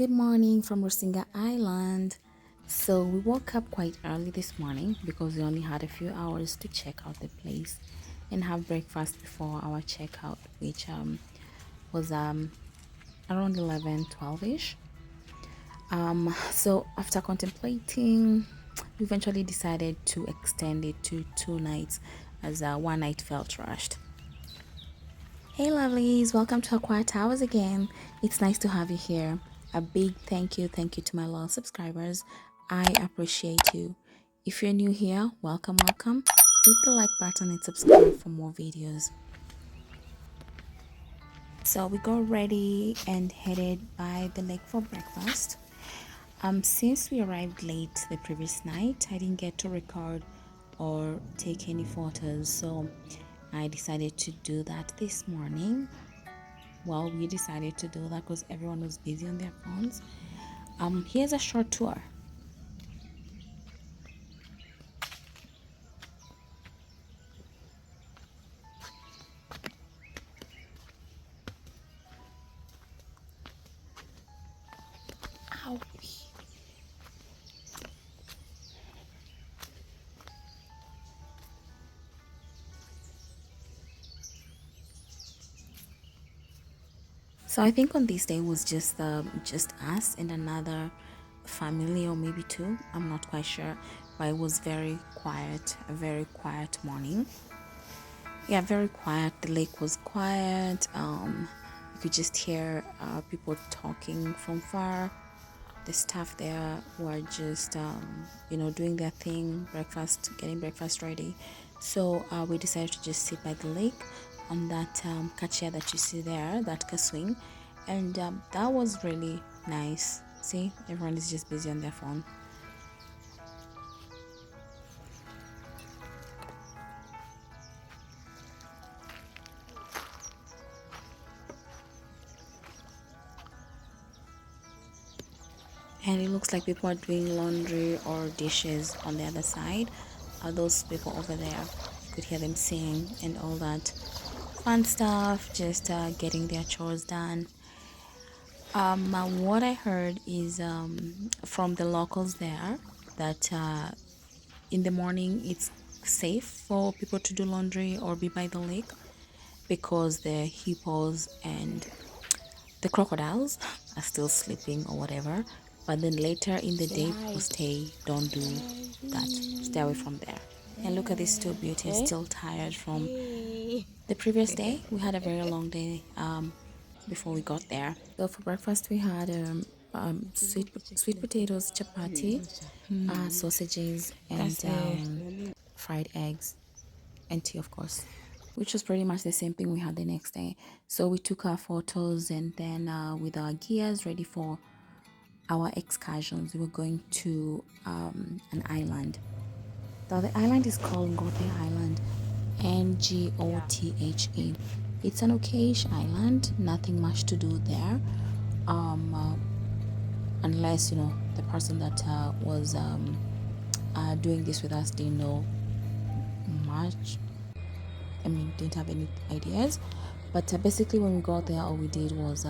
Good morning from Rusinga Island. So we woke up quite early this morning because we only had a few hours to check out the place and have breakfast before our checkout, which was around 11:12ish. So after contemplating, we eventually decided to extend it to 2 nights as one night felt rushed. Hey lovelies, welcome to Aqua Towers again. It's nice to have you here. A big thank you to my loyal subscribers. I appreciate you. If you're new here, welcome. Hit the like button and subscribe for more videos. So we got ready and headed by the lake for breakfast. Since we arrived late the previous night, I didn't get to record or take any photos, so I decided to do that this morning. Well, we decided to do that because everyone was busy on their phones. Here's a short tour. Ow. So I think on this day was just us and another family, or maybe two. I'm not quite sure, but it was very quiet, a very quiet morning. Yeah, very quiet. The lake was quiet. You could just hear people talking from far. The staff there were just doing their thing, getting breakfast ready. So we decided to just sit by the lake on that kachia that you see there, that swing, and that was really nice. See, everyone is just busy on their phone. And it looks like people are doing laundry or dishes on the other side. Those people over there, you could hear them sing and all that fun stuff, just getting their chores done. What I heard is from the locals there that in the morning it's safe for people to do laundry or be by the lake because the hippos and the crocodiles are still sleeping or whatever. But then later in the day, people don't do that. Stay away from there. And look at these two beauties, still tired from the previous day. We had a very long day before we got there. So for breakfast, we had sweet potatoes, chapati, sausages, and fried eggs, and tea, of course, which was pretty much the same thing we had the next day. So we took our photos and then with our gears ready for our excursions, we were going to an island. Now the island is called Ngothe Island, Ngothe. It's an okayish island, nothing much to do there, unless the person that was doing this with us didn't know much. Didn't have any ideas. But basically when we got there, all we did was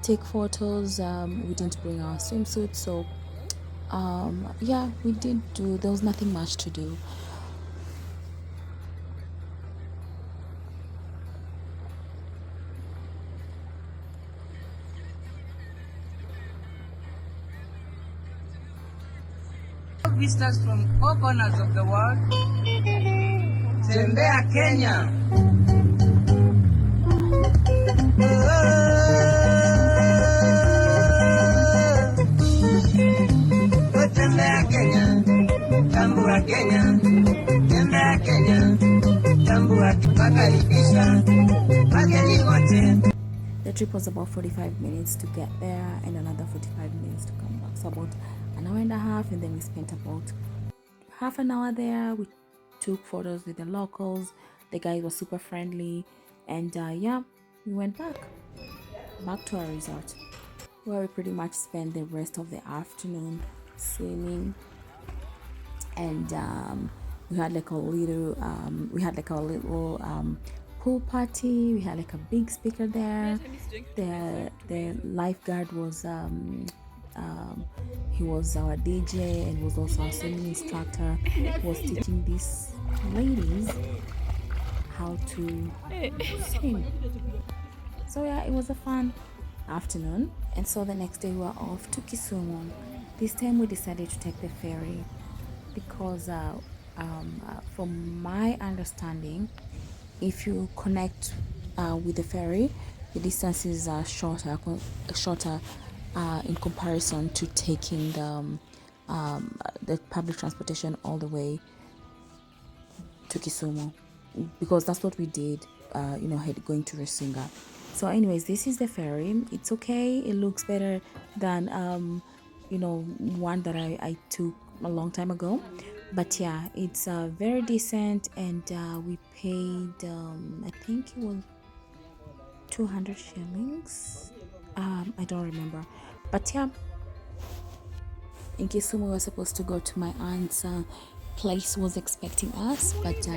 take photos. We didn't bring our swimsuits, so there was nothing much to do. Visitors from all corners of the world. Tembea Kenya. Tembea Kenya. Tambua Kenya. Tembea Kenya. Tambua tukakaribisha. Wageni wote. The trip was about 45 minutes to get there and another 45 minutes to come back. So about an hour and a half, and then we spent about half an hour there. We took photos with the locals. The guys were super friendly, and we went back to our resort, where we pretty much spent the rest of the afternoon swimming. And we had like a little pool party. We had like a big speaker there. The lifeguard was he was our DJ and was also our swimming instructor. He was teaching these ladies how to swim. So yeah, it was a fun afternoon. And so the next day we were off to Kisumu. This time we decided to take the ferry because from my understanding, if you connect with the ferry, the distances are shorter in comparison to taking the public transportation all the way to Kisumu, because that's what we did, going to Rusinga. So anyways, this is the ferry. It's okay. It looks better than one that I took a long time ago. But yeah, it's very decent, and we paid I think it was 200 shillings. I don't remember. But yeah, in Kisumu we were supposed to go to my aunt's place, was expecting us, but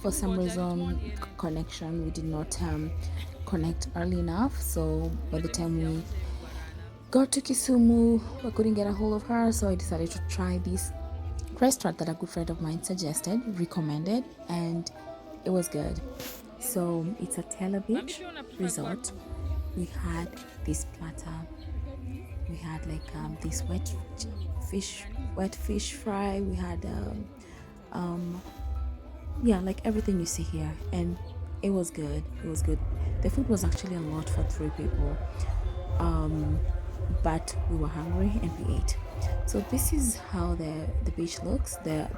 for some reason connection, we did not connect early enough. So by the time we got to Kisumu, we couldn't get a hold of her, so I decided to try this restaurant that a good friend of mine recommended, and it was good. So it's Atella Beach Resort. We had this platter. We had like this wet fish fry. We had like everything you see here, and it was good. It was good. The food was actually a lot for 3 people, but we were hungry and we ate. So this is how the beach looks, the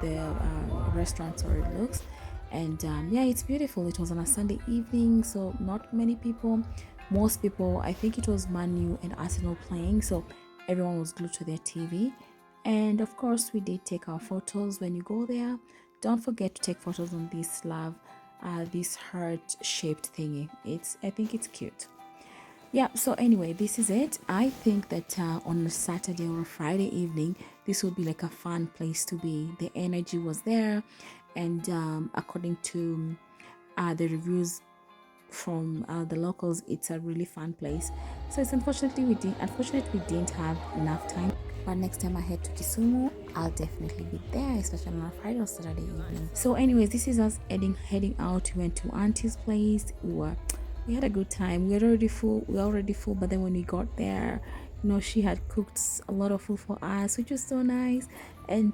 restaurant looks, and it's beautiful. It was on a Sunday evening, so not many people. Most people, I think it was Man U and Arsenal playing, so everyone was glued to their TV. And of course, we did take our photos. When you go there, don't forget to take photos on this heart-shaped thingy. I think it's cute. Yeah, so anyway, this is it. I think that on a Saturday or a Friday evening, this would be like a fun place to be. The energy was there, and according to the reviews from the locals, it's a really fun place. So it's unfortunately we didn't have enough time, but next time I head to Kisumu, I'll definitely be there, especially on a Friday or Saturday evening. So anyways, this is us heading out. We went to auntie's place. We had a good time. We were already full, but then when we got there, she had cooked a lot of food for us, which was so nice. And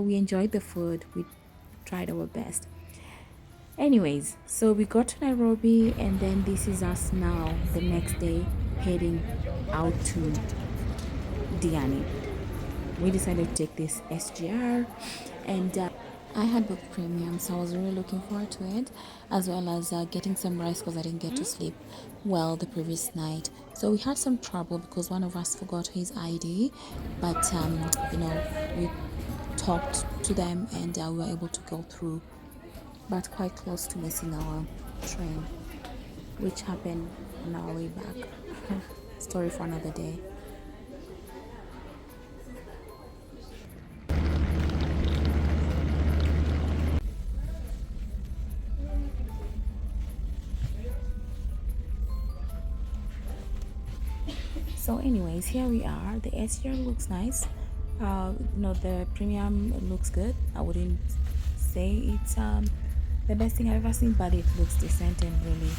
we enjoyed the food. We tried our best. Anyways, so we got to Nairobi, and then this is us now the next day heading out to Diani. We decided to take this SGR, and I had booked premium, so I was really looking forward to it, as well as getting some rest because I didn't get to sleep well the previous night. So we had some trouble because one of us forgot his ID, but we talked to them, and we were able to go through, but quite close to missing our train, which happened on our way back. Story for another day. So anyways, here we are. The SGR looks nice. The premium looks good. I wouldn't say it's the best thing I've ever seen, but it looks decent and really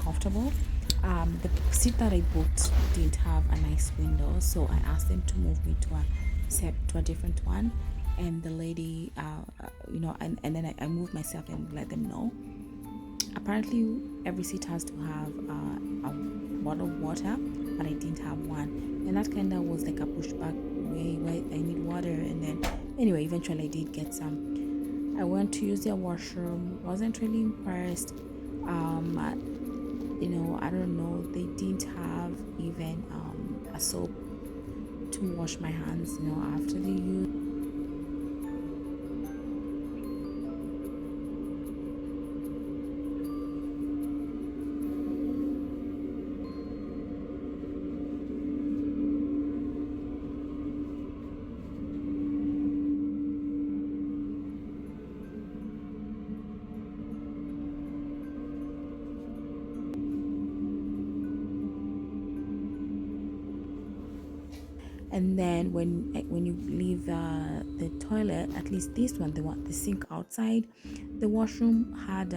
comfortable. The seat that I booked didn't have a nice window, so I asked them to move me to a different one, and the lady and then I moved myself and let them know. Apparently every seat has to have a bottle of water, but I didn't have one, and that kind of was like a pushback way where I need water. And then anyway, eventually I did get some. I went to use their washroom, wasn't really impressed. I don't know, they didn't have even a soap to wash my hands after they used. And then when you leave the toilet, at least this one, the sink outside the washroom had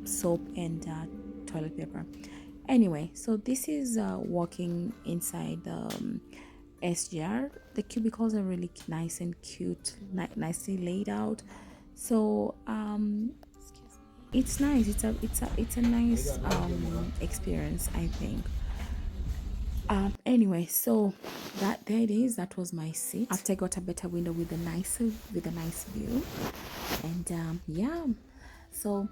soap and toilet paper. Anyway, so this is walking inside the SGR. The cubicles are really nice and cute, nicely laid out. So it's nice. It's a nice experience, I think. Anyway, so that there it is. That was my seat. After I got a better window with a nice view, and yeah, so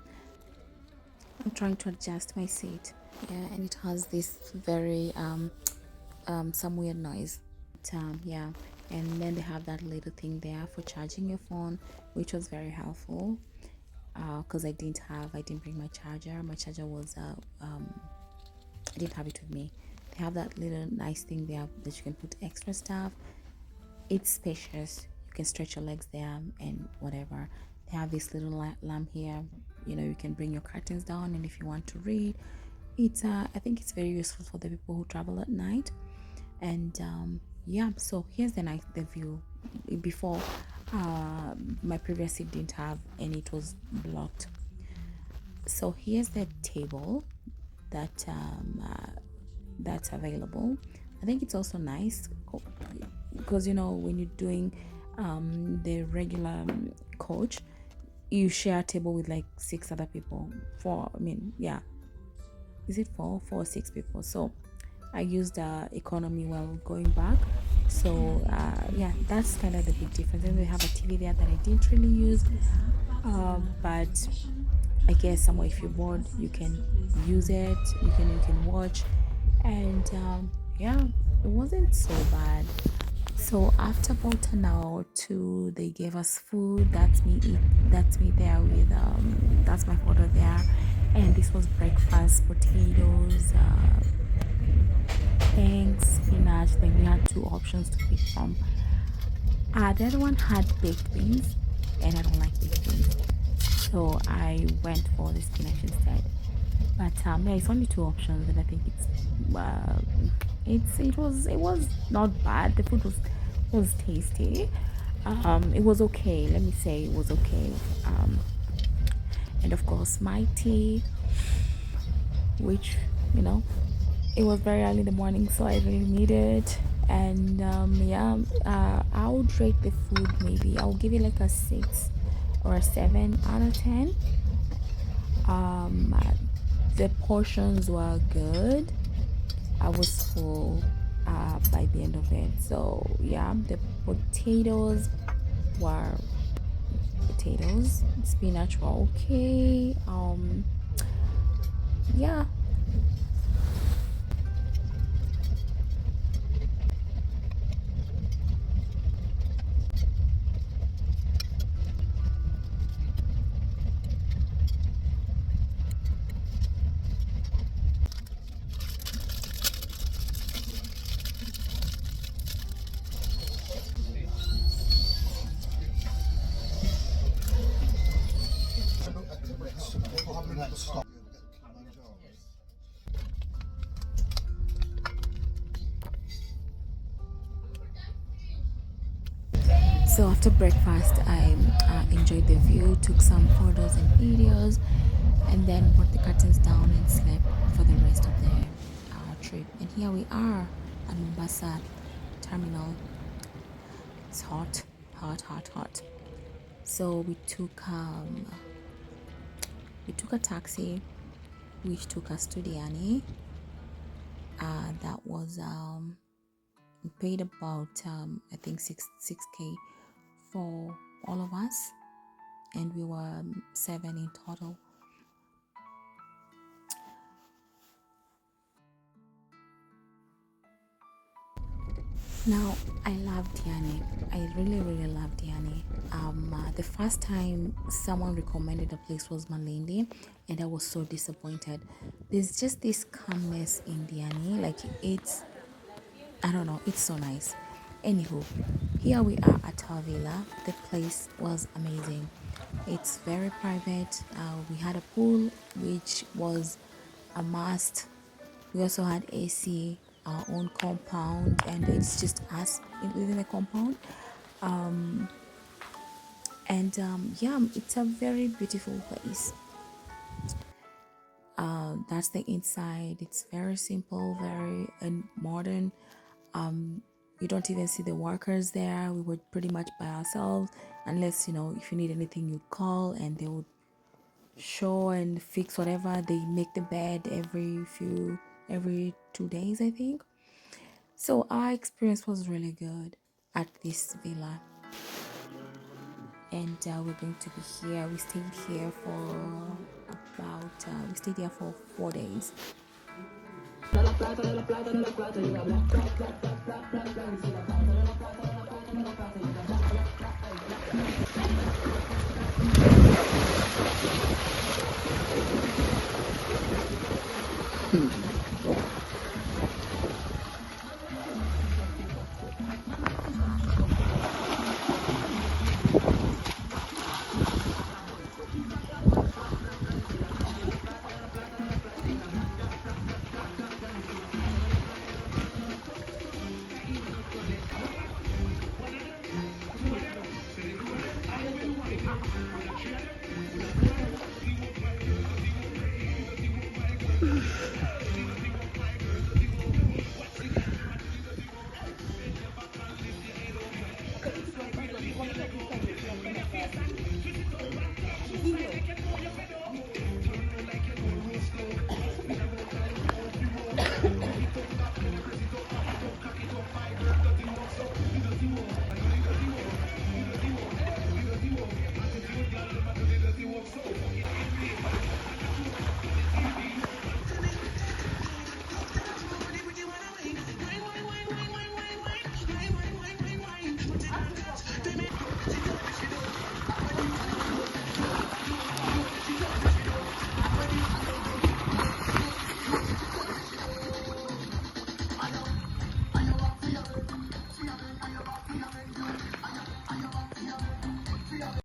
I'm trying to adjust my seat. Yeah, and it has this very some weird noise. But, yeah, and then they have that little thing there for charging your phone, which was very helpful. Because I didn't bring my charger. My charger was I didn't have it with me. They have that little nice thing there that you can put extra stuff. It's spacious. You can stretch your legs there and whatever. They have this little lamp here. You can bring your curtains down, and if you want to read, it's I think it's very useful for the people who travel at night. And yeah, so here's the view. Before, my previous seat didn't have, and it was blocked. So here's the table that that's available. I think it's also nice because when you're doing the regular coach, you share a table with like 6 other people. Is it 4 or 6 people? So I used economy while going back. So yeah, that's kind of the big difference. And they have a TV there that I didn't really use, but I guess somewhere if you're bored, you can use it. You can watch, and yeah, it wasn't so bad. So after about an hour or two, they gave us food. That's me there with that's my photo there, and this was breakfast: potatoes, eggs, spinach. Then we had 2 options to pick from. The other one had baked beans, and I don't like baked beans, so I went for the spinach instead. But yeah, it's only 2 options, and I think it was not bad. The food was tasty. It was okay. Let me say it was okay. And of course, my tea, which it was very early in the morning, so I really need it. And yeah, I would rate the food, maybe I'll give it like a 6 or a 7 out of 10. The portions were good. I was full by the end of it. So yeah, the potatoes were potatoes. Spinach were okay. Yeah. So after breakfast, I enjoyed the view, took some photos and videos, and then put the curtains down and slept for the rest of the trip. And here we are at Mombasa terminal. It's hot, hot, hot, hot. So we took a taxi, which took us to Diani. That was we paid about I think 6k for all of us, and we were 7 in total. Now, I love Diani. I really, really love Diani. The first time someone recommended a place was Malindi, and I was so disappointed. There's just this calmness in Diani. Like, I don't know, it's so nice. Anywho, here we are at our villa. The place was amazing. It's very private. We had a pool, which was a must. We also had AC. our own compound, and it's just us within the compound. And yeah, it's a very beautiful place. That's the inside. It's very simple, very and modern. You don't even see the workers there. We were pretty much by ourselves, unless if you need anything, you'd call and they would show and fix whatever. They make the bed every 2 days, I think. So our experience was really good at this villa, and we're going to be here. We stayed here for we stayed here for 4 days.